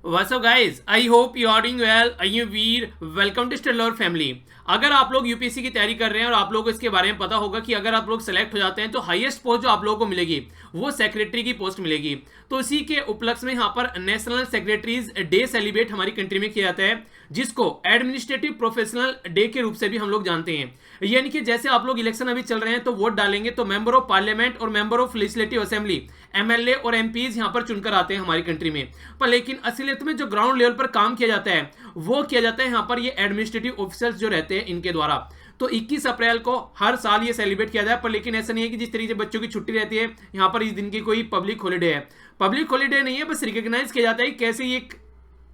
What's up guys? I hope you are doing well. I am Veer. Welcome to Stellar family. अगर आप लोग UPSC की तैयारी कर रहे हैं और आप लोगों को इसके बारे में पता होगा कि अगर आप लोग सेलेक्ट हो जाते हैं तो हाईएस्ट पोस्ट जो आप लोगों को मिलेगी वो सेक्रेटरी की पोस्ट मिलेगी. तो इसी के उपलक्ष्य में यहाँ पर नेशनल सेक्रेटरीज डे सेलिब्रेट हमारी कंट्री में किया जाता है, जिसको एडमिनिस्ट्रेटिव प्रोफेशनल डे के रूप से भी हम लोग जानते हैं. यानी कि जैसे आप लोग इलेक्शन अभी चल रहे हैं तो वोट डालेंगे तो मेंबर ऑफ पार्लियामेंट और member of legislative assembly MLA और एमपीज यहाँ पर चुनकर आते हैं हमारी कंट्री में. पर लेकिन असलियत में जो ग्राउंड लेवल पर काम किया जाता है वो किया जाता है यहाँ पर ये एडमिनिस्ट्रेटिव ऑफिसर्स जो रहते हैं इनके द्वारा. तो 21 अप्रैल को हर साल ये सेलिब्रेट किया जाए, पर लेकिन ऐसा नहीं है कि जिस तरीके से बच्चों की छुट्टी रहती है यहाँ पर इस दिन की कोई पब्लिक हॉलीडे है. पब्लिक हॉलीडे नहीं है, बस रिकॉग्नाइज किया जाता है कैसे ये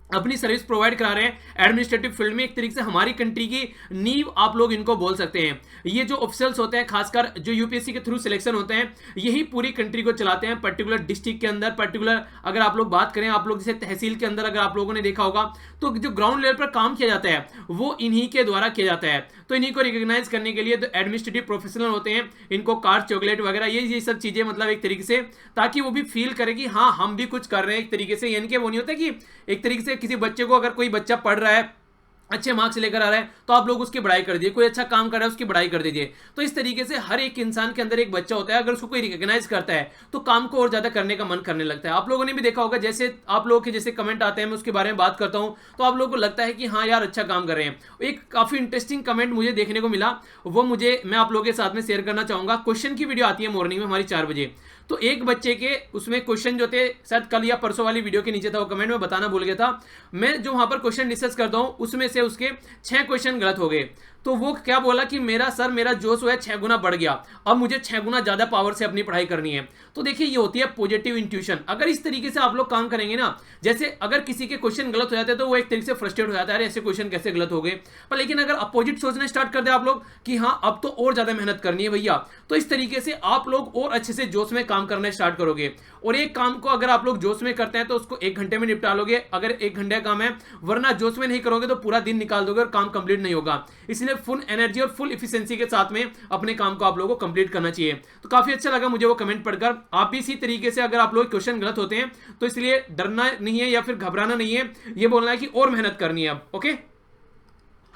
अपनी सर्विस प्रोवाइड करा रहे हैं एडमिनिस्ट्रेटिव फील्ड में. एक तरीके से हमारी कंट्री की नींव आप लोग इनको बोल सकते हैं. ये जो ऑफिसर्स होते हैं, खासकर जो यूपीएससी के थ्रू सिलेक्शन होते हैं, यही पूरी कंट्री को चलाते हैं. पर्टिकुलर डिस्ट्रिक्ट के अंदर, पर्टिकुलर अगर आप लोग बात करें, आप लोग जैसे तहसील के अंदर अगर आप लोगों ने देखा होगा तो जो ग्राउंड लेवल पर काम किया जाता है वो इन्हीं के द्वारा किया जाता है. तो इन्हीं को रिकॉग्नाइज करने के लिए तो एडमिनिस्ट्रेटिव प्रोफेशनल होते हैं, इनको कार चॉकलेट वगैरह ये सब चीजें, मतलब एक तरीके से ताकि वो भी फील करे कि हाँ हम भी कुछ कर रहे हैं एक तरीके से. यानी कि वो नहीं होता कि एक तरीके से किसी बच्चे को, अगर कोई बच्चा पढ़ रहा है, अच्छे मार्क्स लेकर आ रहा है, तो आप लोग उसकी बढ़ाई कर दीजिए. कोई अच्छा काम कर रहा है उसकी बढ़ाई कर दीजिए. तो इस तरीके से हर एक इंसान के अंदर एक बच्चा होता है, अगर उसको कोई रिकॉग्नाइज करता है तो काम को और ज्यादा करने का मन करने लगता है. आप लोगों ने भी देखा होगा, जैसे आप लोगों के जैसे कमेंट आते हैं मैं उसके बारे में बात करता हूं तो आप लोगों को लगता है कि हाँ यार अच्छा काम कर रहे हैं. एक काफी इंटरेस्टिंग कमेंट मुझे देखने को मिला, वो मैं आप लोगों के साथ में शेयर करना चाहूंगा. क्वेश्चन की वीडियो आती है मॉर्निंग में हमारी 4 बजे. तो एक बच्चे के उसमें क्वेश्चन जो थे, शायद कल या परसों वाली वीडियो के नीचे था वो कमेंट में बताना भूल गया था. मैं जो वहां पर क्वेश्चन डिस्कस करता हूं उसमें से उसके 6 क्वेश्चन गलत हो गए. तो वो क्या बोला कि मेरा जोश है 6 गुना बढ़ गया, अब मुझे 6 गुना ज्यादा पावर से अपनी पढ़ाई करनी है. तो देखिए ये होती है पॉजिटिव इंट्यूशन. अगर इस तरीके से आप लोग काम करेंगे ना, जैसे अगर किसी के क्वेश्चन गलत हो जाते हैं तो वो एक तरीके से फ्रस्ट्रेट हो जाता है, अरे ऐसे क्वेश्चन कैसे गलत हो गए. पर लेकिन अगर अपोजिट सोचना स्टार्ट कर दे आप लोग कि हाँ अब तो और ज्यादा मेहनत करनी है भैया, तो इस तरीके से आप लोग और अच्छे से जोश में काम करना स्टार्ट करोगे. और एक काम को अगर आप लोग जोश में करते हैं तो उसको 1 घंटे में निपटा लोगे, अगर 1 घंटे का काम है. वरना जोश में नहीं करोगे तो पूरा दिन निकाल दोगे और काम कंप्लीट नहीं होगा. इसलिए फुल एनर्जी और फुल इफिशिएंसी के साथ में अपने काम को आप लोगों को कंप्लीट करना चाहिए. तो काफी अच्छा लगा मुझे वो कमेंट पढ़कर. आप भी इसी तरीके से, अगर आप लोग क्वेश्चन गलत होते हैं तो इसलिए डरना नहीं है या फिर घबराना नहीं है, ये बोलना है कि और मेहनत करनी है अब. ओके.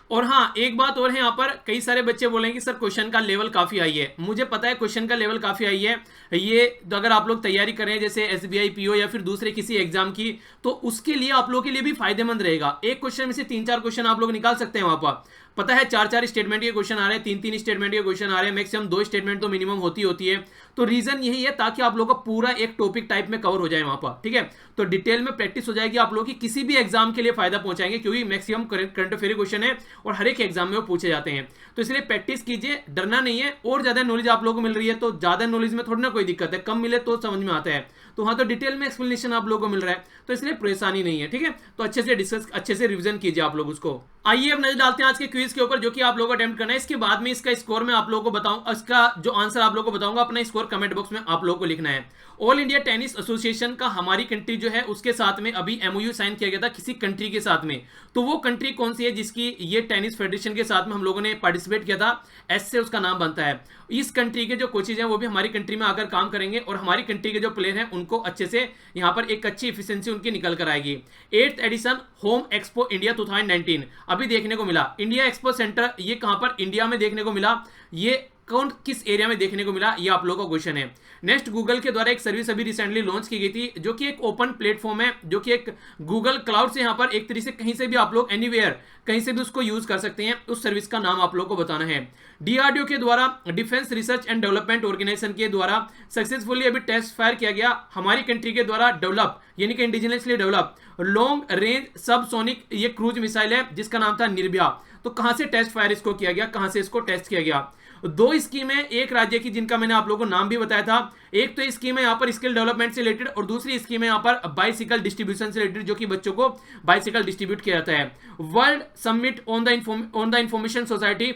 और हाँ एक बात और है, यहाँ पर कई सारे बच्चे बोलेंगे कि सर क्वेश्चन का लेवल काफी हाई है. मुझे पता है क्वेश्चन का लेवल काफी हाई है. ये तो अगर आप लोग तैयारी करें जैसे एसबीआई पीओ या फिर दूसरे किसी एग्जाम की, तो उसके लिए आप लोगों के लिए भी फायदेमंद रहेगा. एक क्वेश्चन में से 3-4 क्वेश्चन आप लोग निकाल सकते हैं वहां पर. पता है 4-4 स्टेटमेंट के क्वेश्चन आ रहे हैं, 3-3 स्टेटमेंट के क्वेश्चन आ रहे हैं, मैक्सिमम 2 स्टेटमेंट तो मिनिमम होती है. तो रीजन यही है ताकि आप लोगों का पूरा एक टॉपिक टाइप में कवर हो जाए वहां पर. ठीक है, तो डिटेल में प्रैक्टिस हो जाएगी आप लोगों की, किसी भी एग्जाम के लिए फायदा पहुंचाएंगे, क्योंकि मैक्सिमम करंट अफेयर क्वेश्चन है और हर एक एग्जाम में वो पूछे जाते हैं. तो इसलिए प्रैक्टिस कीजिए, डरना नहीं है. और ज्यादा नॉलेज आप लोगों को मिल रही है तो ज्यादा नॉलेज में थोड़ी ना कोई दिक्कत है, कम मिले तो समझ में आता है. तो वहां तो डिटेल में एक्सप्लेनेशन आप लोगों को मिल रहा है, तो इसलिए परेशानी नहीं है. ठीक है, तो अच्छे से डिस्कस, अच्छे से रिवीजन कीजिए आप लोग उसको. आइए अब नजर डालते हैं आज के क्विज के ऊपर, जो कि आप लोगों को अटेम्प्ट करना है. इसके बाद में इसका स्कोर मैं आप लोगों को बताऊं, इसका जो आंसर आप लोगों को बताऊंगा, अपना स्कोर कमेंट बॉक्स में आप लोगों को लिखना है. ऑल इंडिया टेनिस एसोसिएशन का हमारी कंट्री जो है उसके साथ में अभी एमओयू साइन किया गया था किसी कंट्री के साथ में. तो वो कंट्री कौन सी है जिसकी ये टेनिस फेडरेशन के साथ में हम लोगों ने पार्टिसिपेट किया था, एस से उसका नाम बनता है. इस कंट्री के जो कोचेज हैं वो भी हमारी कंट्री में आकर काम करेंगे और हमारी कंट्री के जो प्लेयर हैं उनको अच्छे से यहाँ पर एक अच्छी इफिशिएंसी उनकी निकल कर आएगी. 8th addition home expo India 2019 अभी देखने को मिला. इंडिया एक्सपो सेंटर ये कहां पर इंडिया में देखने को मिला, ये कौन किस एरिया में देखने को मिला, ये आप लोगों का क्वेश्चन है. नेक्स्ट गूगल के द्वारा एक सर्विस अभी रिसेंटली लॉन्च की गई थी, जो कि एक ओपन प्लेटफॉर्म है, जो कि एक गूगल क्लाउड से यहाँ पर एक तरीके से कहीं से भी आप लोग एनीवेयर कहीं से भी उसको यूज कर सकते हैं. उस सर्विस का नाम आप लोगों को बताना है. डीआरडीओ के द्वारा, defence research and development organisation के द्वारा सक्सेसफुली अभी टेस्ट फायर किया गया हमारी कंट्री के द्वारा डेवलप, यानी कि indigenously develop long range subsonic ये क्रूज मिसाइल है जिसका नाम था निर्भया. तो कहां से टेस्ट फायर इसको किया गया, कहां से इसको टेस्ट किया गया. 2 स्कीम है एक राज्य की, जिनका मैंने आप लोगों को नाम भी बताया था. एक तो स्कीम है यहाँ पर स्किल डेवलपमेंट से रिलेटेड, और दूसरी स्कीम है यहाँ पर बाइसिकल डिस्ट्रीब्यूशन से रिलेटेड, जो कि बच्चों को बाइसिकल डिस्ट्रीब्यूट किया जाता है. World summit on the information society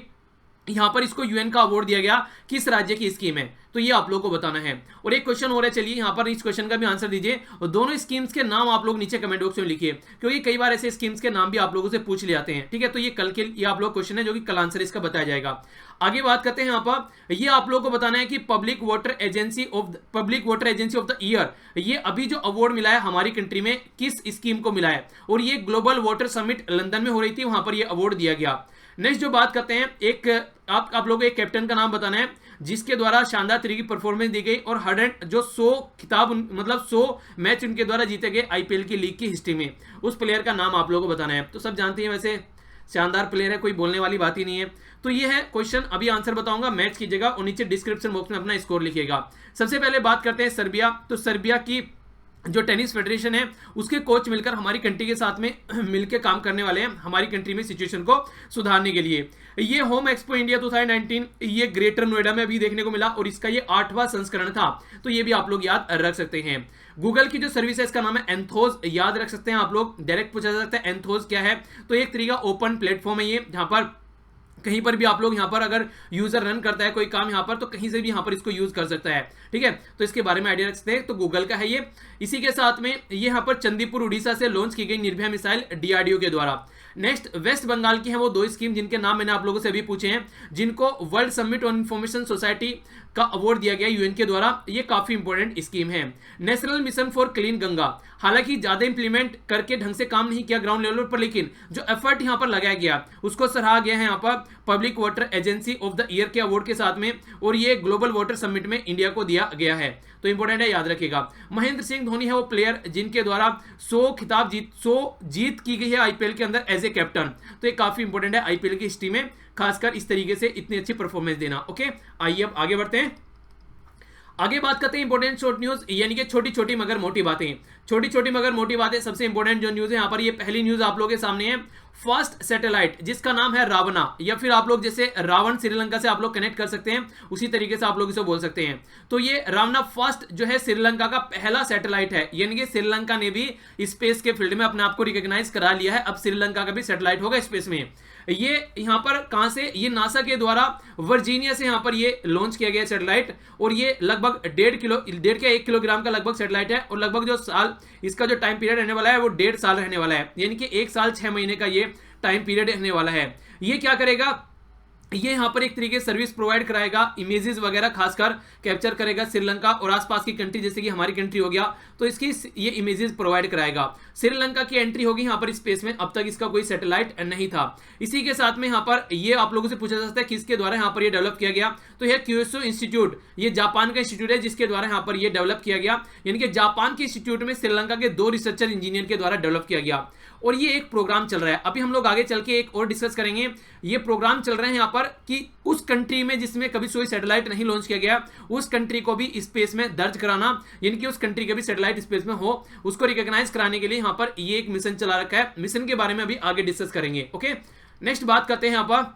यहां पर इसको यूएन का अवार्ड दिया गया, किस राज्य की स्कीम है, तो ये आप लोग को बताना है। और एक क्वेश्चन हो रहा है, चलिए यहां पर इस क्वेश्चन का भी आंसर दीजिए और दोनों स्कीम्स के नाम आप लोग नीचे कमेंट बॉक्स में लिखिए, क्योंकि कई बार ऐसे स्कीम्स के नाम भी आप लोगों से पूछ ले जाते हैं। ठीक है, तो ये कल के ये आप लोग क्वेश्चन है जो कि कल आंसर इसका बताया जाएगा। आगे बात करते हैं, यहाँ पर ये आप लोग को बताना है कि public water agency of the year, ये अभी जो अवार्ड मिला है हमारी कंट्री में किस स्कीम को मिला है, और ये ग्लोबल वाटर समिट लंदन में हो रही थी, वहां पर ये अवार्ड दिया गया। नेक्स्ट जो बात करते हैं, एक आप लोगों को एक कैप्टन का नाम बताना है जिसके द्वारा शानदार तरीके की परफॉर्मेंस दी गई और 100 खिताब मतलब 100 मैच उनके द्वारा जीते गए आईपीएल की लीग की हिस्ट्री में, उस प्लेयर का नाम आप लोगों को बताना है। तो सब जानते हैं वैसे शानदार प्लेयर है, कोई बोलने वाली बात ही नहीं है। तो ये है क्वेश्चन, अभी आंसर बताऊंगा, मैच कीजिएगा और नीचे डिस्क्रिप्शन बॉक्स में अपना स्कोर लिखिएगा। सबसे पहले बात करते हैं सर्बिया। तो सर्बिया की जो टेनिस फेडरेशन है उसके कोच मिलकर हमारी कंट्री के साथ में मिलकर काम करने वाले हैं हमारी कंट्री में सिचुएशन को सुधारने के लिए। ये होम एक्सपो इंडिया 2019 ये ग्रेटर नोएडा में अभी देखने को मिला और इसका ये 8वां संस्करण था, तो ये भी आप लोग याद रख सकते हैं। गूगल की जो सर्विस है इसका नाम है एंथोज, याद रख सकते हैं आप लोग, डायरेक्ट पूछा जा सकता है एंथोज क्या है, तो एक तरीका ओपन प्लेटफॉर्म है ये, जहां पर कहीं पर भी आप लोग यहाँ पर अगर यूजर रन करता है कोई काम यहाँ पर, तो कहीं से भी यहाँ पर इसको यूज कर सकता है। ठीक है, तो इसके बारे में आइडिया रख सकते हैं, तो गूगल का है ये। इसी के साथ में ये यहाँ पर चंदीपुर उड़ीसा से लॉन्च की गई निर्भया मिसाइल डीआरडीओ के द्वारा। नेक्स्ट वेस्ट बंगाल की है वो 2 स्कीम जिनके नाम मैंने आप लोगों से अभी पूछे हैं, जिनको world summit on information society का अवार्ड दिया गया यूएन के द्वारा। ये काफी इंपॉर्टेंट स्कीम है। National mission for clean Ganga, हालांकि ज्यादा इंप्लीमेंट करके ढंग से काम नहीं किया ग्राउंड लेवल पर, लेकिन जो एफर्ट यहाँ पर लगाया गया उसको सराहा गया है यहाँ पर public water agency of the year के अवार्ड के साथ में, और ये ग्लोबल वाटर समिट में इंडिया को दिया गया है, तो इंपॉर्टेंट है, याद रखिएगा। महेंद्र सिंह धोनी है वो प्लेयर जिनके द्वारा 100 जीत की गई है आईपीएल के अंदर एज ए कैप्टन, तो ये काफी इंपॉर्टेंट है आईपीएल की हिस्ट्री में, खासकर इस तरीके से इतनी अच्छी परफॉर्मेंस देना। ओके, आइए अब आगे बढ़ते हैं। आगे बात करते हैं इंपॉर्टेंट शॉर्ट न्यूज, यानी कि छोटी छोटी मगर मोटी बातें। छोटी छोटी मगर मोटी बातें, सबसे इंपॉर्टेंट जो न्यूज है यहाँ पर, ये पहली न्यूज आप लोगों के सामने है। फर्स्ट सैटेलाइट जिसका नाम है रावणा, या फिर आप लोग जैसे रावण श्रीलंका से आप लोग कनेक्ट कर सकते हैं, उसी तरीके से आप लोग इसे बोल सकते हैं। तो ये रावणा फर्स्ट जो है श्रीलंका का पहला सैटेलाइट है, यानी कि श्रीलंका ने भी स्पेस के फील्ड में अपने आप को रिकॉग्नाइज करा लिया है, अब श्रीलंका का भी सैटेलाइट होगा स्पेस में। ये यहाँ पर कहां से, ये नासा के द्वारा वर्जीनिया से यहाँ पर ये लॉन्च किया गया सैटेलाइट, और ये लगभग 1.5 किलोग्राम का लगभग सैटेलाइट है, और लगभग जो साल इसका जो टाइम पीरियड रहने वाला है वो 1.5 साल रहने वाला है, यानी कि 1 साल 6 महीने का ये टाइम पीरियड रहने वाला है। ये क्या करेगा, ये यहाँ पर एक तरीके से सर्विस प्रोवाइड कराएगा, इमेजेस वगैरह खासकर कैप्चर करेगा श्रीलंका और आसपास की कंट्री, जैसे कि हमारी कंट्री हो गया, तो इसकी ये इमेजेस प्रोवाइड कराएगा। श्रीलंका की एंट्री होगी यहाँ पर स्पेस में, अब तक इसका कोई सैटेलाइट नहीं था। इसी के साथ में यहाँ पर ये आप लोगों से पूछा जा सकता है किसके द्वारा यहाँ पर ये डेवलप किया गया, तो यह क्यूएसओ इंस्टीट्यूट, ये जापान का इंस्टीट्यूट है जिसके द्वारा यहाँ पर ये डेवलप किया गया, यानी कि जापान के इंस्टीट्यूट में श्रीलंका के 2 रिसर्चर इंजीनियर के द्वारा डेवलप किया गया, और ये एक प्रोग्राम चल रहा है। अभी हम लोग आगे चल के एक और डिस्कस करेंगे, ये प्रोग्राम चल रहे हैं यहाँ पर कि उस कंट्री में जिसमें कभी कोई सैटेलाइट नहीं लॉन्च किया गया, उस कंट्री को भी स्पेस में दर्ज कराना, यानी कि उस कंट्री का भी सैटेलाइट स्पेस में हो, उसको रिकॉग्नाइज कराने के लिए यहाँ पर ये एक मिशन चला रखा है। मिशन के बारे में अभी आगे डिस्कस करेंगे। ओके, नेक्स्ट बात करते हैं यहाँ पर,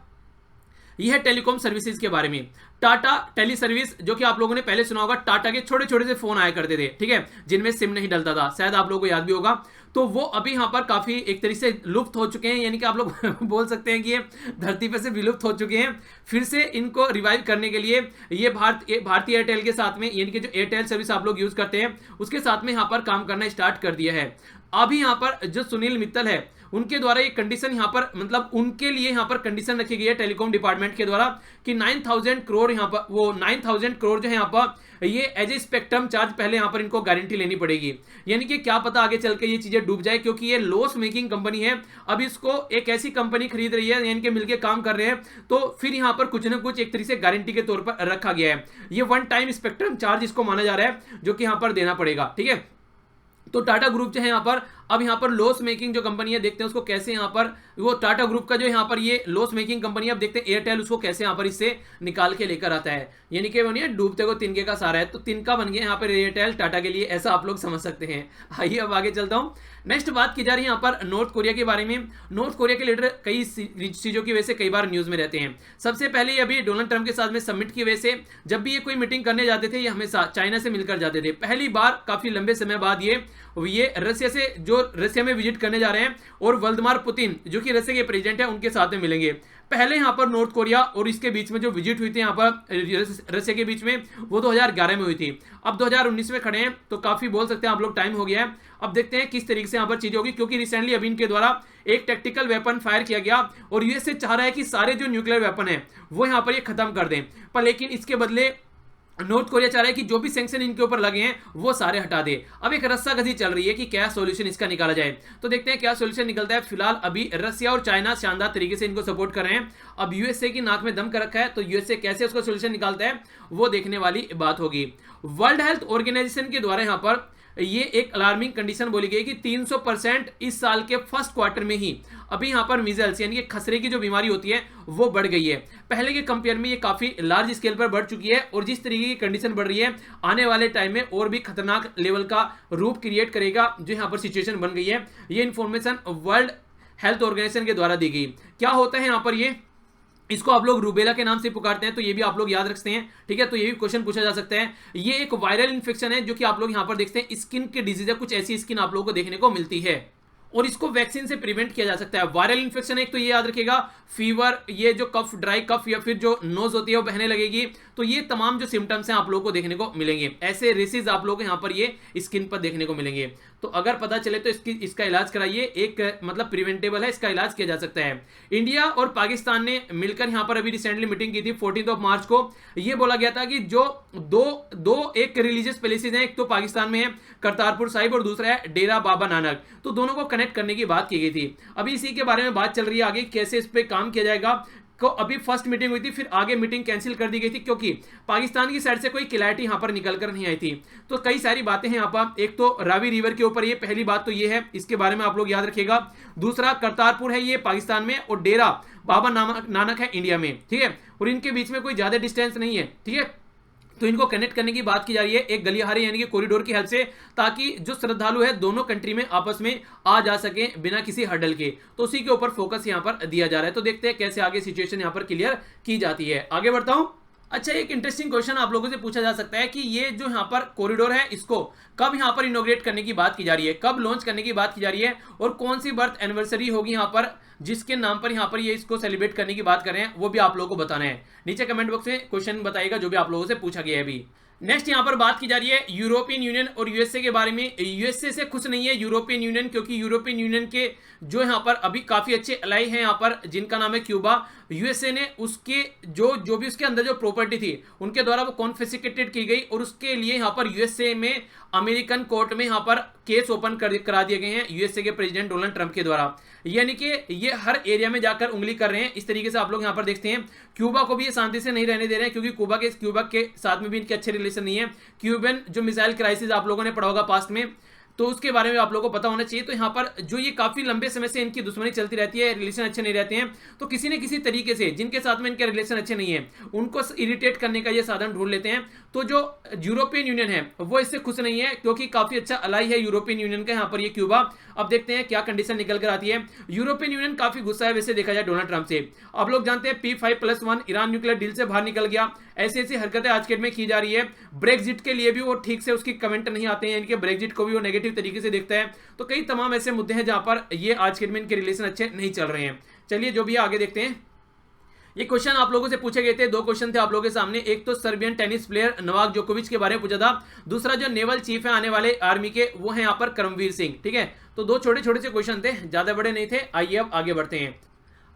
यह है टेलीकॉम सर्विसेज के बारे में। टाटा टेली सर्विस, जो कि आप लोगों ने पहले सुना होगा, टाटा के छोटे छोटे से फोन आया करते थे, ठीक है, जिनमें सिम नहीं डलता था, शायद आप लोगों को याद भी होगा, तो वो अभी यहाँ पर काफी एक तरीके से लुप्त हो चुके हैं, यानी कि आप लोग बोल सकते हैं कि ये धरती पर से विलुप्त हो चुके हैं। फिर से इनको रिवाइव करने के लिए ये भारतीय एयरटेल के साथ में, यानी कि जो एयरटेल सर्विस आप लोग यूज करते हैं उसके साथ में यहाँ पर काम करना स्टार्ट कर दिया है। अभी यहाँ पर जो सुनील मित्तल है उनके द्वारा ये कंडीशन यहाँ पर, मतलब उनके लिए यहाँ पर कंडीशन रखी गई है टेलीकॉम डिपार्टमेंट के द्वारा कि 9,000 करोड़ यहाँ पर, वो 9,000 करोड़ जो है यहाँ पर ये एज ए स्पेक्ट्रम चार्ज पहले यहाँ पर इनको गारंटी लेनी पड़ेगी, यानी कि क्या पता आगे चल के ये चीजें डूब जाए, क्योंकि ये लॉस मेकिंग कंपनी है। अब इसको एक ऐसी कंपनी खरीद रही है, यानी कि मिलकर काम कर रहे हैं, तो फिर यहाँ पर कुछ ना कुछ एक तरीके से गारंटी के तौर पर रखा गया है। ये 1 टाइम स्पेक्ट्रम चार्ज इसको माना जा रहा है, जो कि यहाँ पर देना पड़ेगा, ठीक है। तो टाटा ग्रुप जो है यहाँ पर, अब यहाँ पर लॉस मेकिंग जो कंपनी है, देखते हैं उसको कैसे यहाँ पर, वो टाटा ग्रुप का जो यहाँ पर ये लॉस मेकिंग कंपनी है, अब देखते हैं एयरटेल उसको कैसे यहाँ पर इससे निकाल के लेकर आता है, यानी कि बनिए डूबते को तिनके का सहारा है, तो तिनका बन गया यहाँ पर एयरटेल टाटा के लिए, ऐसा आप लोग समझ सकते हैं। आइए अब आगे चलता हूँ। नेक्स्ट बात की जा रही है यहाँ पर नॉर्थ कोरिया के बारे में। नॉर्थ कोरिया के लीडर कई चीजों की वजह से कई बार न्यूज में रहते हैं। सबसे पहले अभी डोनाल्ड ट्रंप के साथ में समिट की वजह से, जब भी ये कोई मीटिंग करने जाते थे ये हमेशा चाइना से मिलकर जाते थे। पहली बार काफी लंबे समय बाद ये रसिया से, जो जो रशिया में विजिट करने जा रहे हैं, और व्लादिमीर पुतिन जो कि रशिया के प्रेसिडेंट है उनके साथ में मिलेंगे। पहले यहाँ पर नॉर्थ कोरिया और इसके बीच में जो विजिट हुई थी यहाँ पर रशिया के बीच में, वो 2011 में हुई थी। अब 2019 में खड़े हैं, तो काफी बोल सकते हैं आप लोग टाइम हो गया है। अब देखते हैं किस तरीके से यहाँ पर चीजें होगी, क्योंकि रिसेंटली अभी इनके द्वारा एक टैक्टिकल वेपन फायर किया गया और यूएसए चाह रहा है कि सारे जो न्यूक्लियर वेपन है वो यहाँ पर ये खत्म कर दें, पर लेकिन इसके बदले नॉर्थ कोरिया चाह रहा है कि जो भी सैंक्शन इनके ऊपर लगे हैं वो सारे हटा दे। अब एक रस्साकसी चल रही है कि क्या सॉल्यूशन इसका निकाला जाए, तो देखते हैं क्या सॉल्यूशन निकलता है। फिलहाल अभी रशिया और चाइना शानदार तरीके से इनको सपोर्ट कर रहे हैं। अब यूएसए की नाक में दम कर रखा है, तो यूएसए कैसे उसका सॉल्यूशन निकालता है वो देखने वाली बात होगी। वर्ल्ड हेल्थ ऑर्गेनाइजेशन के द्वारा यहाँ पर ये एक अलार्मिंग कंडीशन बोली गई कि 300% इस साल के फर्स्ट क्वार्टर में ही अभी यहाँ पर मीजल्स यानी कि खसरे की जो बीमारी होती है वो बढ़ गई है। पहले के कंपेयर में ये काफी लार्ज स्केल पर बढ़ चुकी है, और जिस तरीके की कंडीशन बढ़ रही है आने वाले टाइम में और भी खतरनाक लेवल का रूप क्रिएट करेगा जो यहाँ पर सिचुएशन बन गई है। ये इंफॉर्मेशन वर्ल्ड हेल्थ ऑर्गेनाइजेशन के द्वारा दी गई। क्या होता है यहाँ पर, ये इसको आप लोग रूबेला के नाम से पुकारते हैं, तो ये भी आप लोग याद रखते हैं, ठीक है। तो ये भी क्वेश्चन पूछा जा सकता है। ये एक वायरल इन्फेक्शन है जो कि आप लोग यहां पर देखते हैं स्किन के डिजीज है, कुछ ऐसी स्किन आप लोगों को देखने को मिलती है, और इसको वैक्सीन से प्रिवेंट किया जा सकता है। वायरल इन्फेक्शन है एक, तो ये याद रखिएगा, फीवर, ये जो कफ, ड्राई कफ या फिर जो नोज होती है वो बहने लगेगी, तो ये तमाम जो सिम्टम्स हैं आप लोगों को देखने को मिलेंगे। ऐसे रेसेस आप लोगों को यहाँ पर ये स्किन पर देखने को मिलेंगे, तो अगर पता चले तो इसका इलाज कराइए। एक मतलब प्रिवेंटेबल है, इसका इलाज किया जा सकता है। इंडिया और पाकिस्तान ने मिलकर यहाँ पर अभी रिसेंटली मीटिंग की थी 14 मार्च को। ये बोला गया था कि जो दो एक रिलीजियस प्लेसेस हैं, एक तो पाकिस्तान में है करतारपुर साहिब और दूसरा है डेरा बाबा नानक, तो दोनों को कनेक्ट करने की बात की गई थी। अभी इसी के बारे में बात चल रही है आगे कैसे इस पे काम किया जाएगा। को अभी फर्स्ट मीटिंग हुई थी, फिर आगे मीटिंग कैंसिल कर दी गई थी क्योंकि पाकिस्तान की साइड से कोई क्लैरिटी यहां पर निकल कर नहीं आई थी। तो कई सारी बातें हैं यहाँ पर, एक तो रावी रिवर के ऊपर, ये पहली बात तो ये है, इसके बारे में आप लोग याद रखिएगा। दूसरा करतारपुर है ये पाकिस्तान में, और डेरा बाबा नानक है इंडिया में, ठीक है, और इनके बीच में कोई ज्यादा डिस्टेंस नहीं है, ठीक है। तो इनको कनेक्ट करने की बात की जा रही है एक गलियारे यानी कि कॉरिडोर की हेल्प से, ताकि जो श्रद्धालु है दोनों कंट्री में आपस में आ जा सके बिना किसी हर्डल के। तो उसी के ऊपर फोकस यहां पर दिया जा रहा है। तो देखते हैं कैसे आगे सिचुएशन यहां पर क्लियर की जाती है। आगे बढ़ता हूं। अच्छा, एक इंटरेस्टिंग क्वेश्चन आप लोगों से पूछा जा सकता है कि ये जो यहाँ पर कॉरिडोर है इसको कब यहाँ पर इनोग्रेट करने की बात की जा रही है, कब लॉन्च करने की बात की जा रही है, और कौन सी बर्थ एनिवर्सरी होगी यहाँ पर जिसके नाम पर यहाँ पर ये इसको सेलिब्रेट करने की बात कर रहे हैं, वो भी आप लोगों को बताना है। नीचे कमेंट बॉक्स में क्वेश्चन बताइएगा जो भी आप लोगों से पूछा गया है अभी। नेक्स्ट यहाँ पर बात की जा रही है यूरोपियन यूनियन और यूएसए के बारे में। यूएसए से खुश नहीं है यूरोपियन यूनियन, क्योंकि यूरोपियन यूनियन के जो यहाँ पर अभी काफी अच्छे अलाई हैं यहाँ पर, जिनका नाम है क्यूबा। यूएसए ने उसके जो भी उसके अंदर जो प्रॉपर्टी थी उनके द्वारा वो कॉन्फिस्केटेड की गई, और उसके लिए यहाँ पर यूएसए में अमेरिकन कोर्ट में यहाँ पर केस ओपन करा दिए गए हैं यूएसए के प्रेसिडेंट डोनाल्ड ट्रंप के द्वारा। यानी कि ये हर एरिया में जाकर उंगली कर रहे हैं। इस तरीके से आप लोग यहाँ पर देखते हैं क्यूबा को भी ये शांति से नहीं रहने दे रहे हैं, क्योंकि क्यूबा के साथ में भी इनके अच्छे रिलेशन नहीं है। क्यूबन जो मिसाइल क्राइसिस आप लोगों ने पढ़ा होगा पास्ट में, तो उसके बारे में आप लोगों को पता होना चाहिए। तो यहाँ पर जो ये काफी लंबे समय से इनकी दुश्मनी चलती रहती है, रिलेशन अच्छे नहीं रहते हैं, तो किसी न किसी तरीके से जिनके साथ में इनके रिलेशन अच्छे नहीं है उनको इरिटेट करने का ये साधन ढूंढ लेते हैं। तो जो यूरोपियन यूनियन है वो इससे खुश नहीं है, क्योंकि काफी अच्छा अलाई है यूरोपियन यूनियन का यहाँ पर ये क्यूबा। अब देखते हैं क्या कंडीशन निकल कर आती है। यूरोपियन यूनियन काफी गुस्सा है वैसे देखा जाए डोनाल्ड ट्रंप से। आप लोग जानते हैं P5+1 ईरान न्यूक्लियर डील से बाहर निकल गया। ऐसी ऐसी हरकतें आज के डेट में की जा रही है। ब्रेक्जिट के लिए भी वो ठीक से उसकी कमेंट नहीं आते हैं, इनके ब्रेक्जिट को भी वो नेगेटिव तरीके से देखता है। तो कई तमाम ऐसे मुद्दे हैं जहां पर ये आज के डेट में इनके रिलेशन अच्छे नहीं चल रहे हैं। चलिए जो भी आगे देखते हैं। ये क्वेश्चन आप लोगों से पूछे गए थे, दो क्वेश्चन थे आप लोगों के सामने। एक तो सर्बियन टेनिस प्लेयर नोवाक जोकोविच के बारे में पूछा था, दूसरा जो नेवल चीफ है आने वाले आर्मी के वो है यहाँ पर करमवीर सिंह, ठीक है। तो दो छोटे छोटे से क्वेश्चन थे, ज्यादा बड़े नहीं थे। आइए अब आगे बढ़ते हैं।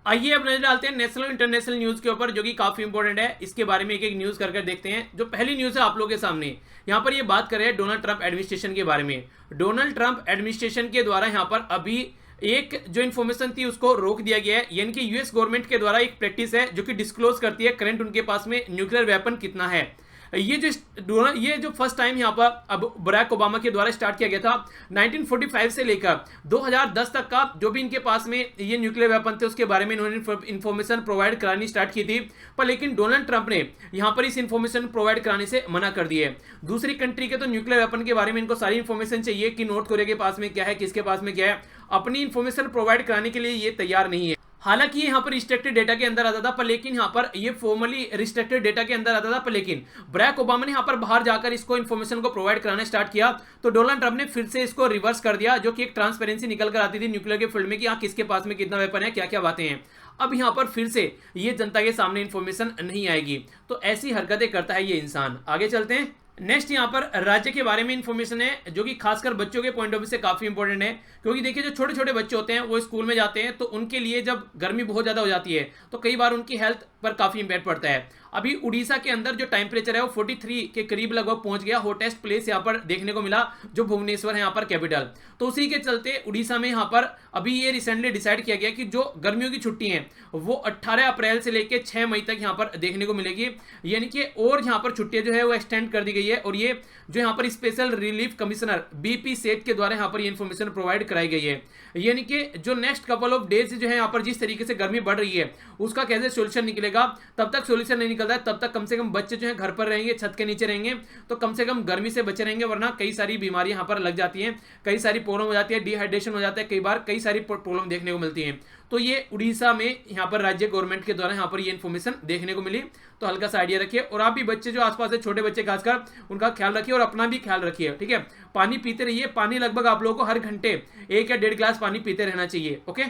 आइए अब नजर डालते हैं नेशनल इंटरनेशनल न्यूज के ऊपर, जो कि काफी इंपॉर्टेंट है। इसके बारे में एक एक न्यूज कर देखते हैं। जो पहली न्यूज है आप लोगों के सामने, यहाँ पर ये बात कर रहे हैं डोनाल्ड ट्रंप एडमिनिस्ट्रेशन के बारे में। डोनाल्ड ट्रंप एडमिनिस्ट्रेशन के द्वारा यहाँ पर अभी एक जो इन्फॉर्मेशन थी उसको रोक दिया गया है। यानी कि यूएस गवर्नमेंट के द्वारा एक प्रैक्टिस है जो कि डिस्क्लोज करती है करंट उनके पास में न्यूक्लियर वेपन कितना है। ये जो फर्स्ट टाइम यहाँ पर अब बराक ओबामा के द्वारा स्टार्ट किया गया था 1945 से लेकर 2010 तक का जो भी इनके पास में ये न्यूक्लियर वेपन थे उसके बारे में इन्होंने इन्फॉर्मेशन प्रोवाइड करानी स्टार्ट की थी। पर लेकिन डोनाल्ड ट्रंप ने यहाँ पर इस इन्फॉर्मेशन प्रोवाइड कराने से मना कर दिया है। दूसरी कंट्री के तो न्यूक्लियर वेपन के बारे में इनको सारी इन्फॉर्मेशन चाहिए कि नॉर्थ कोरिया के पास में क्या है, किसके पास में क्या है। अपनी इन्फॉर्मेशन प्रोवाइड कराने के लिए ये तैयार नहीं है। हालांकि ये यहाँ पर रिस्ट्रिक्टेड डेटा के अंदर आता था, पर लेकिन यहाँ पर ये फॉर्मली रिस्ट्रिक्टेड डेटा के अंदर आता था, पर लेकिन बराक ओबामा ने यहाँ पर बाहर जाकर इसको इन्फॉर्मेशन को प्रोवाइड कराना स्टार्ट किया, तो डोनाल्ड ट्रंप ने फिर से इसको रिवर्स कर दिया, जो कि एक ट्रांसपेरेंसी निकल कर आती थी न्यूक्लियर के फील्ड में कि किसके पास में कितना वेपन है, क्या क्या बातें हैं। अब यहाँ पर फिर से ये जनता के सामने इन्फॉर्मेशन नहीं आएगी, तो ऐसी हरकतें करता है ये इंसान। आगे चलते हैं। नेक्स्ट यहाँ पर राज्य के बारे में इंफॉर्मेशन है, जो कि खासकर बच्चों के पॉइंट ऑफ व्यू से काफी इंपॉर्टेंट है, क्योंकि देखिए जो छोटे छोटे बच्चे होते हैं वो स्कूल में जाते हैं, तो उनके लिए जब गर्मी बहुत ज्यादा हो जाती है तो कई बार उनकी हेल्थ पर काफी इंपैक्ट पड़ता है। अभी उड़ीसा के अंदर जो टेम्परेचर है वो 43 के करीब लगभग पहुंच गया, हॉटेस्ट प्लेस यहाँ पर देखने को मिला, जो भुवनेश्वर है यहाँ पर कैपिटल। तो उसी के चलते उड़ीसा में यहाँ पर अभी ये रिसेंटली डिसाइड किया गया कि जो गर्मियों की छुट्टी है वो 18 अप्रैल से लेकर 6 मई तक यहाँ पर देखने को मिलेगी, यानी कि और यहाँ पर छुट्टियां जो है वो एक्सटेंड कर दी गई है। और ये जो यहाँ पर स्पेशल रिलीफ कमिश्नर बीपी सेठ के द्वारा यहाँ पर ये इन्फॉर्मेशन प्रोवाइड कराई गई है, यानी कि जो नेक्स्ट कपल ऑफ डेज जो है यहाँ पर जिस तरीके से गर्मी बढ़ रही है उसका कैसे सोल्यूशन निकलेगा, तब तक सोल्यूशन नहीं निकलता है तब तक कम से कम बच्चे जो है घर पर रहेंगे, छत के नीचे रहेंगे, तो कम से कम गर्मी से बचे रहेंगे, वरना कई सारी बीमारियां यहाँ पर लग जाती हैं, कई सारी प्रॉब्लम हो जाती है, डिहाइड्रेशन हो जाता है, कई बार कई सारी प्रॉब्लम देखने को मिलती हैं। तो ये उड़ीसा में यहाँ पर राज्य गवर्नमेंट के द्वारा यहाँ पर ये इन्फॉर्मेशन देखने को मिली, तो हल्का सा आइडिया रखिए। और आप भी बच्चे जो आसपास है छोटे बच्चे खासकर उनका ख्याल रखिए और अपना भी ख्याल रखिए, ठीक है। पानी पीते रहिए, पानी लगभग आप लोगों को हर घंटे 1 या 1.5 गिलास पानी पीते रहना चाहिए, ओके।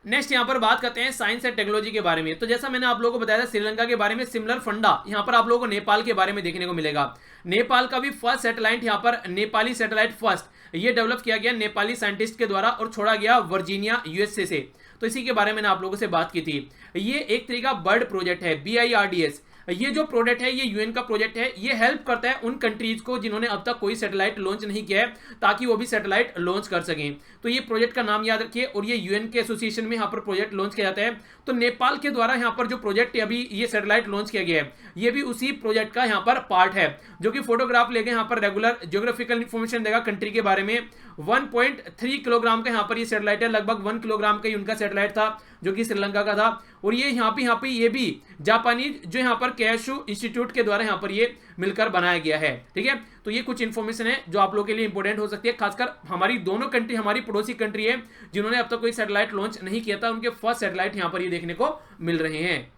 नेक्स्ट यहाँ पर बात करते हैं साइंस एंड टेक्नोलॉजी के बारे में। तो जैसा मैंने आप लोगों को बताया था श्रीलंका के बारे में, सिमिलर फंडा यहाँ पर आप लोगों को नेपाल के बारे में देखने को मिलेगा। नेपाल का भी फर्स्ट सैटेलाइट यहाँ पर नेपाली सैटेलाइट फर्स्ट ये डेवलप किया गया नेपाली साइंटिस्ट के द्वारा और छोड़ा गया वर्जीनिया यूएसए से। तो इसी के बारे में मैंने आप लोगों से बात की थी। ये एक तरीका बर्ड प्रोजेक्ट है, BIRDS। ये जो प्रोजेक्ट है ये यूएन का प्रोजेक्ट है, ये हेल्प करता है उन कंट्रीज को जिन्होंने अब तक कोई सैटेलाइट लॉन्च नहीं किया है, ताकि वो भी सैटेलाइट लॉन्च कर सकें। तो ये प्रोजेक्ट का नाम याद रखिए, और ये यूएन के एसोसिएशन में यहाँ पर प्रोजेक्ट लॉन्च किया जाता है। तो नेपाल के द्वारा यहाँ पर जो प्रोजेक्ट अभी ये सैटेलाइट लॉन्च किया गया है, ये भी उसी प्रोजेक्ट का यहाँ पर पार्ट है, जो कि फोटोग्राफ लेके यहाँ पर रेगुलर ज्योग्राफिकल इंफॉर्मेशन देगा कंट्री के बारे में। 1.3 किलोग्राम का यहाँ पर ये सैटेलाइट है, लगभग 1 किलोग्राम का ही उनका सैटेलाइट था जो कि श्रीलंका का था। और ये यहाँ पे ये भी जापानी जो यहाँ पर कैशू इंस्टीट्यूट के द्वारा यहाँ पर ये मिलकर बनाया गया है, ठीक है। तो ये कुछ इन्फॉर्मेशन है जो आप लोगों के लिए इंपॉर्टेंट हो सकती है, खासकर हमारी दोनों कंट्री, हमारी पड़ोसी कंट्री है जिन्होंने अब तक कोई सैटेलाइट लॉन्च नहीं किया था, उनके फर्स्ट सैटेलाइट यहाँ पर ये देखने को मिल रहे हैं।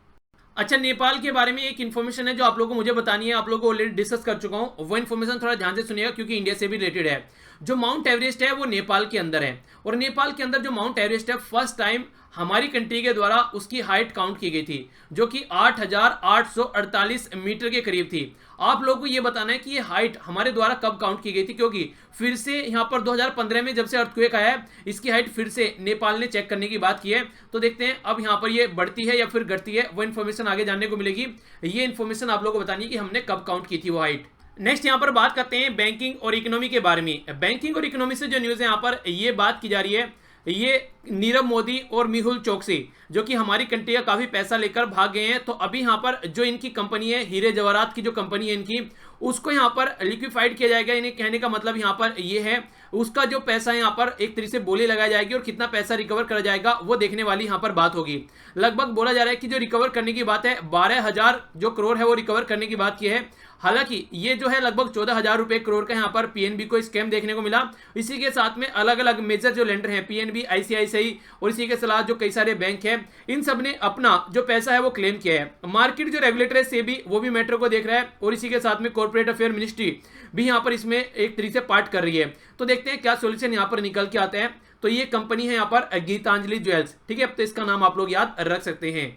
अच्छा, नेपाल के बारे में एक इन्फॉर्मेशन है जो आप लोगों को मुझे बतानी है, आप लोगों को ऑलरेडी डिस्कस कर चुका हूं, वो इन्फॉर्मेशन थोड़ा ध्यान से सुनिएगा क्योंकि इंडिया से भी रिलेटेड है। जो माउंट एवरेस्ट है वो नेपाल के अंदर है, और नेपाल के अंदर जो माउंट एवरेस्ट है फर्स्ट टाइम हमारी कंट्री के द्वारा उसकी हाइट काउंट की गई थी, जो कि 8,848 मीटर के करीब थी। आप लोगों को ये बताना है कि ये हाइट हमारे द्वारा कब काउंट की गई थी, क्योंकि फिर से यहाँ पर 2015 में जब से अर्थक्वेक आया है इसकी हाइट फिर से नेपाल ने चेक करने की बात की है। तो देखते हैं अब यहाँ पर ये बढ़ती है या फिर घटती है, वो इन्फॉर्मेशन आगे जानने को मिलेगी। ये इन्फॉर्मेशन आप लोगों को बतानी है कि हमने कब काउंट की थी वो हाइट। नेक्स्ट यहाँ पर बात करते हैं बैंकिंग और इकोनॉमी के बारे में। बैंकिंग और इकोनॉमी से जो न्यूज़ है यहाँ पर ये बात की जा रही है, ये नीरव मोदी और मेहुल चोकसी जो कि हमारी कंट्री का काफी पैसा लेकर भाग गए हैं। तो अभी यहाँ पर जो इनकी कंपनी है, हीरे जवाहरात की जो कंपनी है इनकी, उसको यहाँ पर लिक्विफाइड किया जाएगा। इन्हें कहने का मतलब यहाँ पर ये है उसका जो पैसा है यहाँ पर एक तरीके से बोली लगाई जाएगी, और कितना पैसा रिकवर करा जाएगा वो देखने वाली यहाँ पर बात होगी। लगभग बोला जा रहा है कि जो रिकवर करने की बात है 12,000 जो करोड़ है वो रिकवर करने की बात की है। हालांकि ये जो है लगभग 14,000 रुपए करोड़ का यहाँ पर पीएनबी को स्कैम देखने को मिला। इसी के साथ में अलग अलग मेजर जो लेंडर हैं, पीएनबी, आईसीआईसीआई और इसी के साथ जो कई सारे बैंक हैं, इन सब ने अपना जो पैसा है वो क्लेम किया है। मार्केट जो रेगुलेटर है सेबी, वो भी मैटर को देख रहा है, और इसी के साथ में कॉर्पोरेट अफेयर मिनिस्ट्री भी यहाँ पर इसमें एक तरीके से पार्ट कर रही है। तो देखते हैं क्या सोल्यूशन यहाँ पर निकल के आते हैं। तो ये कंपनी है यहाँ पर गीतांजलि ज्वेल्स, ठीक है, तो इसका नाम आप लोग याद रख सकते हैं।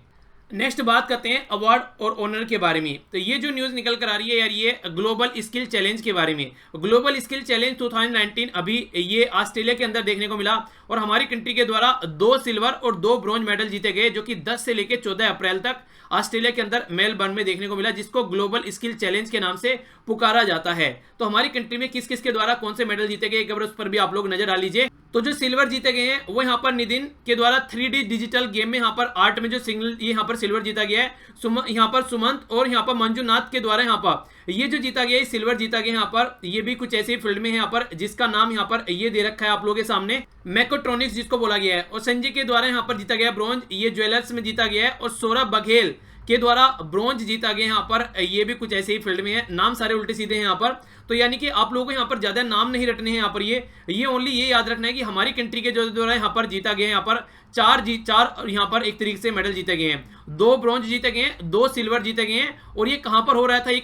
नेक्स्ट बात करते हैं अवार्ड और ऑनर के बारे में। तो ये जो न्यूज़ निकल कर आ रही है यार, ये ग्लोबल स्किल चैलेंज के बारे में। ग्लोबल स्किल चैलेंज 2019 अभी ये ऑस्ट्रेलिया के अंदर देखने को मिला, और हमारी कंट्री के द्वारा 2 सिल्वर और 2 ब्रॉन्ज मेडल जीते गए, जो कि 10 से लेकर 14 अप्रैल तक ऑस्ट्रेलिया के अंदर मेलबर्न में देखने को मिला, जिसको ग्लोबल स्किल चैलेंज के नाम से पुकारा जाता है। तो हमारी कंट्री में किस किस के द्वारा कौन से मेडल जीते गए, एक बार उस पर भी आप लोग नजर डाल लीजिए। तो जो सिल्वर जीते गए हैं वो यहाँ पर नितिन के द्वारा 3D डिजिटल गेम में यहाँ पर आर्ट में जो सिंगल यहाँ पर सिल्वर जीता गया है। यहाँ पर सुमंत और यहाँ पर मंजुनाथ के द्वारा यहाँ पर ये जो जीता गया है सिल्वर जीता गया यहाँ पर, ये भी कुछ ऐसी फील्ड में है यहाँ पर जिसका नाम यहाँ पर ये दे रखा है आप लोगों के सामने, मैकोट्रॉनिक्स जिसको बोला गया है। और संजय के द्वारा यहाँ पर जीता गया ब्रॉन्ज, ये ज्वेलर्स में जीता गया है। और सौरभ बघेल के द्वारा ब्रॉन्ज जीता गया यहाँ पर। ये भी कुछ ऐसे ही फील्ड में है, नाम सारे उल्टे सीधे हैं यहाँ पर। तो यानी कि आप लोगों को यहाँ पर ज्यादा नाम नहीं रटने हैं यहाँ पर, ये ओनली ये याद रखना है कि हमारी कंट्री के जो द्वारा यहाँ पर जीता गया है, यहाँ पर चार यहाँ पर एक तरीके से मेडल जीते गए हैं, 2 ब्रॉन्ज जीते गए हैं, 2 सिल्वर जीते गए हैं। और ये कहां पर हो रहा था ये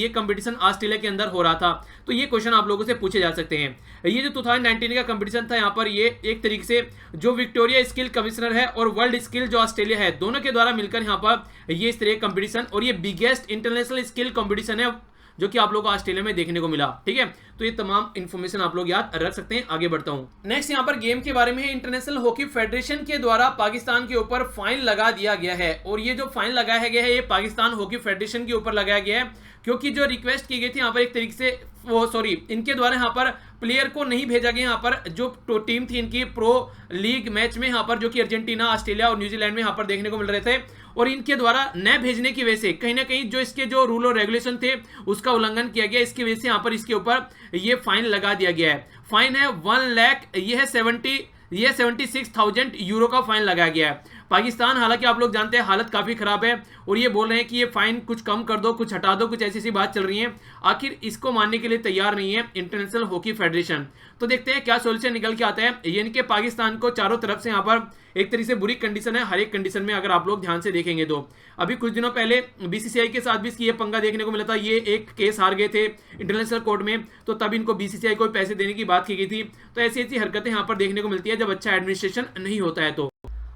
कंपटीशन ऑस्ट्रेलिया के अंदर हो रहा था। तो ये क्वेश्चन आप लोगों से पूछे जा सकते हैं। ये जो 2019 का कंपटीशन था यहाँ पर, ये एक तरीके से जो विक्टोरिया स्किल कमिश्नर है और वर्ल्ड स्किल जो ऑस्ट्रेलिया है, दोनों के द्वारा मिलकर यहाँ पर ये इस तरह कंपटीशन, और ये बिगेस्ट इंटरनेशनल स्किल कंपटीशन है जो कि आप लोगों को ऑस्ट्रेलिया में देखने को मिला। ठीक है, तो ये तमाम इंफॉर्मेशन आप लोग याद रख सकते हैं। आगे बढ़ता हूं, नेक्स्ट यहाँ पर गेम के बारे में है। इंटरनेशनल हॉकी फेडरेशन के द्वारा पाकिस्तान के ऊपर फाइन लगा दिया गया है, और ये जो फाइन लगाया गया है ये पाकिस्तान हॉकी फेडरेशन के ऊपर लगाया गया है, क्योंकि जो रिक्वेस्ट की गई थी यहाँ पर एक तरीके से इनके द्वारा यहाँ पर प्लेयर को नहीं भेजा गया यहाँ पर, जो टीम थी इनकी प्रो लीग मैच में यहाँ पर, जो कि अर्जेंटीना, ऑस्ट्रेलिया और न्यूजीलैंड में यहाँ पर देखने को मिल रहे थे, और इनके द्वारा न भेजने की वजह से कहीं ना कहीं जो इसके जो रूल और रेगुलेशन थे उसका उल्लंघन किया गया। इसकी वजह से यहाँ पर इसके ऊपर ये फाइन लगा दिया गया है। फाइन है 1 लाख, ये है 76,000 यूरो का फाइन लगाया गया है। पाकिस्तान, हालांकि आप लोग जानते हैं हालत काफी खराब है, और ये बोल रहे हैं कि ये फाइन कुछ कम कर दो, कुछ हटा दो, कुछ ऐसी सी बात चल रही है। आखिर इसको मानने के लिए तैयार नहीं है इंटरनेशनल हॉकी फेडरेशन। तो देखते हैं क्या सोल्यूशन निकल के आता है। यानी कि पाकिस्तान को चारों तरफ से यहाँ पर एक तरीके से बुरी कंडीशन है, हर एक कंडीशन में अगर आप लोग ध्यान से देखेंगे तो। अभी कुछ दिनों पहले बीसीसीआई के साथ भी ये पंगा देखने को मिला था, ये एक केस हार गए थे इंटरनेशनल कोर्ट में, तो तब इनको बीसीसीआई को पैसे देने की बात की गई थी। तो ऐसी ऐसी हरकतें यहाँ पर देखने को मिलती है जब अच्छा एडमिनिस्ट्रेशन नहीं होता है। तो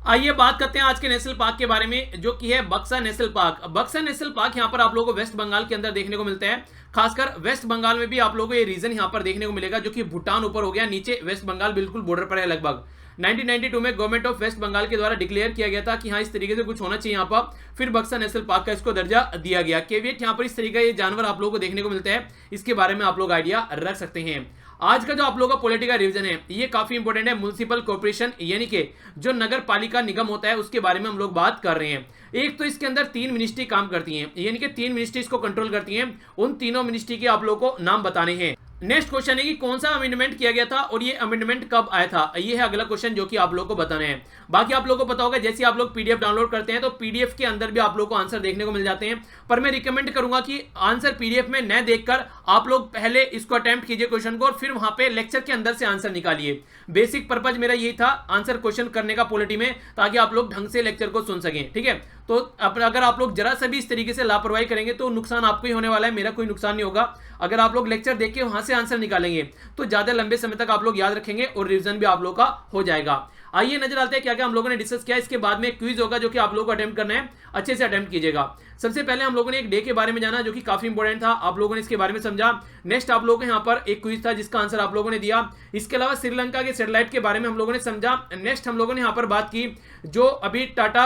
आइए बात करते हैं आज के नेशनल पार्क के बारे में, जो कि है बक्सा नेशनल पार्क। बक्सा नेशनल पार्क यहाँ पर आप लोगों को वेस्ट बंगाल के अंदर देखने को मिलता है। खासकर वेस्ट बंगाल में भी आप लोगों को ये रीजन यहाँ पर देखने को मिलेगा, जो कि भूटान ऊपर हो गया, नीचे वेस्ट बंगाल बिल्कुल बॉर्डर पर है लगभग। 1992 में गवर्नमेंट ऑफ वेस्ट बंगाल के द्वारा डिक्लेयर किया गया था कि हाँ इस तरीके से कुछ होना चाहिए यहाँ पर, फिर बक्सा नेशनल पार्क का इसको दर्जा दिया गया। केवियट यहाँ पर इस तरीके का ये जानवर आप लोगों को देखने को मिलता है, इसके बारे में आप लोग आइडिया रख सकते हैं। आज का जो आप लोगों का पॉलिटिकल रिवीजन है ये काफी इंपॉर्टेंट है। म्युनिसिपल कॉर्पोरेशन यानी कि जो नगर पालिका निगम होता है उसके बारे में हम लोग बात कर रहे हैं। एक तो इसके अंदर 3 मिनिस्ट्री काम करती हैं, यानी कि 3 मिनिस्ट्री इसको कंट्रोल करती हैं। उन तीनों मिनिस्ट्री के आप लोगों को नाम बताने हैं। नेक्स्ट क्वेश्चन है कि कौन सा अमेंडमेंट किया गया था और ये अमेंडमेंट कब आया था, ये है अगला क्वेश्चन जो कि आप लोगों को बताना है। बाकी आप लोगों को पता होगा, जैसे आप लोग पीडीएफ डाउनलोड करते हैं तो पीडीएफ के अंदर भी आप लोगों को आंसर देखने को मिल जाते हैं, पर मैं रिकमेंड करूंगा कि आंसर पीडीएफ में न देखकर आप लोग पहले इसको अटेम्प्ट कीजिए क्वेश्चन को, और फिर वहां पे लेक्चर के अंदर से आंसर निकालिए। बेसिक पर्पज मेरा यही था आंसर क्वेश्चन करने का पॉलिटी में, ताकि आप लोग ढंग से लेक्चर को सुन सकें। ठीक है, तो अगर आप लोग जरा सा भी इस तरीके से लापरवाही करेंगे तो नुकसान आपको ही होने वाला है, मेरा कोई नुकसान नहीं होगा। अगर आप लोग लेक्चर देख के वहां से आंसर निकालेंगे तो ज्यादा लंबे समय तक आप लोग याद रखेंगे और रिवीजन भी आप लोग का हो जाएगा। आइए नजर डालते हैं क्या क्या हम लोगों ने डिस्कस किया। इसके बाद में क्विज होगा जो कि आप लोगों को अटेम्प्ट करना है, अच्छे से अटेम्प्ट कीजिएगा। सबसे पहले हम लोगों ने एक डे के बारे में जाना जो कि काफी इंपॉर्टेंट था, आप लोगों ने इसके बारे में समझा। नेक्स्ट आप लोगों को यहाँ पर एक क्विज था जिसका आंसर आप लोगों ने दिया। इसके अलावा श्रीलंका के सैटेलाइट के बारे में हम लोगों ने समझा। नेक्स्ट हम लोगों ने यहाँ पर बात की जो अभी टाटा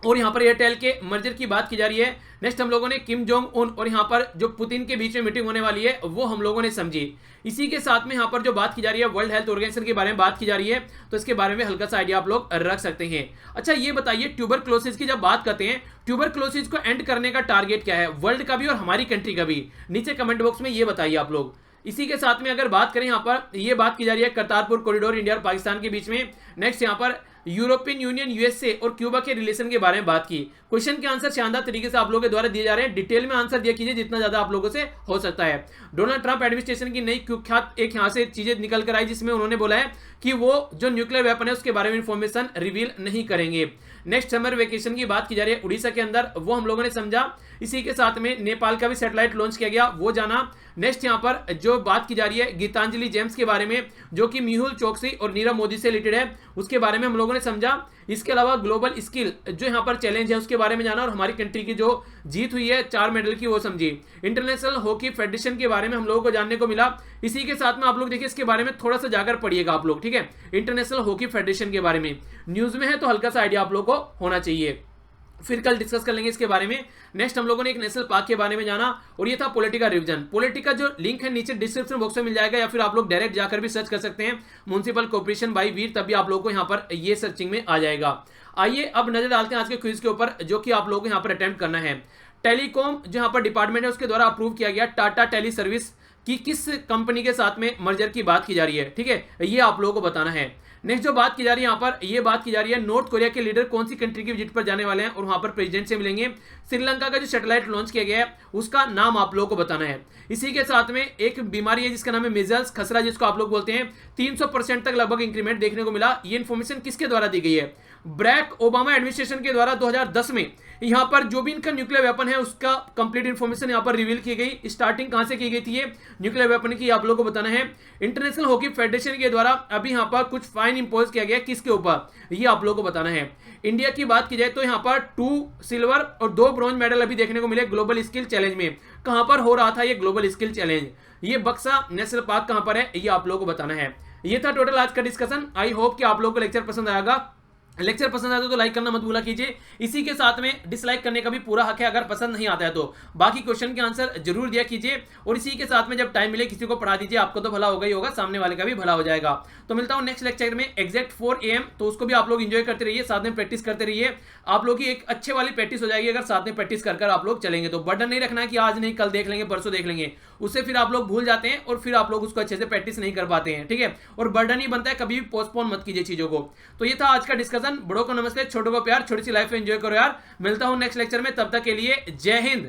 और यहाँ पर एयरटेल के मर्जर की बात की जा रही है। नेक्स्ट हम लोगों ने किम जोंग उन और यहाँ पर जो पुतिन के बीच में मीटिंग होने वाली है वो हम लोगों ने समझी। इसी के साथ में यहाँ पर जो बात की जा रही है वर्ल्ड हेल्थ ऑर्गेनाइजेशन के बारे में बात की जा रही है, तो इसके बारे में हल्का सा आइडिया आप लोग रख सकते हैं। अच्छा ये बताइए, ट्यूबरक्लोसिस की जब बात करते हैं, ट्यूबरक्लोसिस को एंड करने का टारगेट क्या है, वर्ल्ड का भी और हमारी कंट्री का भी, नीचे कमेंट बॉक्स में ये बताइए आप लोग। इसी के साथ में अगर बात करें यहाँ पर ये बात की जा रही है करतारपुर कॉरिडोर इंडिया और पाकिस्तान के बीच में। नेक्स्ट यहाँ पर यूरोपियन यूनियन, यूएसए और क्यूबा के रिलेशन के बारे में बात की। क्वेश्चन के आंसर शानदार तरीके से आप लोगों के द्वारा दिए जा रहे हैं, डिटेल में आंसर दिया कीजिए जितना ज्यादा आप लोगों से हो सकता है। डोनाल्ड ट्रंप एडमिनिस्ट्रेशन की नई कुख्यात एक यहाँ से चीजें निकल कर आई जिसमें उन्होंने बोला है कि वो जो न्यूक्लियर वेपन है उसके बारे में इंफॉर्मेशन रिवील नहीं करेंगे। नेक्स्ट समर वेकेशन की बात की जा रही है उड़ीसा के अंदर, वो हम लोगों ने समझा। इसी के साथ में नेपाल का भी सैटेलाइट लॉन्च किया गया, वो जाना। नेक्स्ट यहाँ पर जो बात की जा रही है गीतांजलि जेम्स के बारे में जो कि मेहुल चोकसी और नीरव मोदी से रिलेटेड है, उसके बारे में हम लोगों ने समझा। इसके अलावा ग्लोबल स्किल जो यहाँ पर चैलेंज है उसके बारे में जाना, और हमारी कंट्री की जो जीत हुई है 4 मेडल की वो समझी। इंटरनेशनल हॉकी फेडरेशन के बारे में हम लोगों को जानने को मिला। इसी के साथ में आप लोग देखिए इसके बारे में थोड़ा सा जाकर पढ़िएगा आप लोग, ठीक है। इंटरनेशनल हॉकी फेडरेशन के बारे में न्यूज में है तो हल्का सा आइडिया आप लोग को होना चाहिए, फिर कल डिस्कस कर लेंगे इसके बारे में। नेक्स्ट हम लोगों ने एक नेशनल पार्क के बारे में जाना और ये था पॉलिटिकल रिवीजन। पॉलिटिकल जो लिंक है नीचे डिस्क्रिप्शन बॉक्स में मिल जाएगा, या फिर आप लोग डायरेक्ट जाकर भी सर्च कर सकते हैं म्युनिसिपल कॉर्पोरेशन बाई वीर, तभी आप लोगों को यहाँ पर ये सर्चिंग में आ जाएगा। आइए अब नजर डालते हैं आज के क्विज के ऊपर जो कि आप लोगों को यहाँ पर अटेम्प्ट करना है। टेलीकॉम जो यहाँ पर डिपार्टमेंट है उसके द्वारा अप्रूव किया गया टाटा टेली सर्विस की किस कंपनी के साथ में मर्जर की बात की जा रही है, ठीक है, ये आप लोगों को बताना है। नेक्स्ट जो बात की जा रही है यहाँ पर, ये बात की जा रही है नॉर्थ कोरिया के लीडर कौन सी कंट्री की विजिट पर जाने वाले हैं और वहां पर प्रेसिडेंट से मिलेंगे। श्रीलंका का जो सैटेलाइट लॉन्च किया गया है उसका नाम आप लोगों को बताना है। इसी के साथ में एक बीमारी है जिसका नाम है मेजल्स, खसरा जिसको आप लोग बोलते हैं, 300% तक लगभग इंक्रीमेंट देखने को मिला। ये इन्फॉर्मेशन किसके द्वारा दी गई है? ब्रैक ओबामा एडमिनिस्ट्रेशन के द्वारा 2010 में यहां पर जो भी इनका न्यूक्लियर वेपन है उसका कंप्लीट इंफॉर्मेशन यहां पर रिवील की गई। स्टार्टिंग कहां से की गई थी ये न्यूक्लियर वेपन की, आप लोगों को बताना है। इंटरनेशनल हॉकी फेडरेशन के द्वारा अभी यहां पर कुछ फाइन इंपोज किया गया किसके ऊपर, ये आप लोगों को बताना है। इंडिया की बात की जाए तो यहां पर 2 सिल्वर और 2 ब्रॉन्ज मेडल अभी देखने को मिले ग्लोबल स्किल चैलेंज में। कहां पर हो रहा था ये ग्लोबल स्किल चैलेंज? ये बक्सा नेशनल पार्क कहां पर है, ये आप लोगों को बताना है। ये था टोटल आज का डिस्कशन। आई होप कि आप लोगों को लेक्चर पसंद आएगा। लेक्चर पसंद आता है तो लाइक करना मत भूला कीजिए। इसी के साथ में डिसलाइक करने का भी पूरा हक है अगर पसंद नहीं आता है तो। बाकी क्वेश्चन के आंसर जरूर दिया कीजिए और इसी के साथ में जब टाइम मिले किसी को पढ़ा दीजिए, आपको तो भला होगा ही होगा, सामने वाले का भी भला हो जाएगा। तो मिलता हूं नेक्स्ट लेक्चर में एग्जैक्ट 4 AM, तो उसको भी आप लोग एंजॉय करते रहिए, साथ में प्रैक्टिस करते रहिए। आप लोग की एक अच्छे वाली प्रैक्टिस हो जाएगी अगर साथ में प्रैक्टिस कर आप लोग चलेंगे तो। बर्डन नहीं रखना है कि आज नहीं कल देख लेंगे परसों देख लेंगे, उससे फिर आप लोग भूल जाते हैं और फिर आप लोग उसको अच्छे से प्रैक्टिस नहीं कर पाते हैं, ठीक है। और बर्डन ही बनता है, कभी भी पोस्टपोन मत कीजिए चीजों को। तो ये था आज का डिस्कशन। बड़ों को नमस्ते, छोटों को प्यार, छोटी सी लाइफ एंजॉय करो यार। मिलता हूं नेक्स्ट लेक्चर में, तब तक के लिए जय हिंद।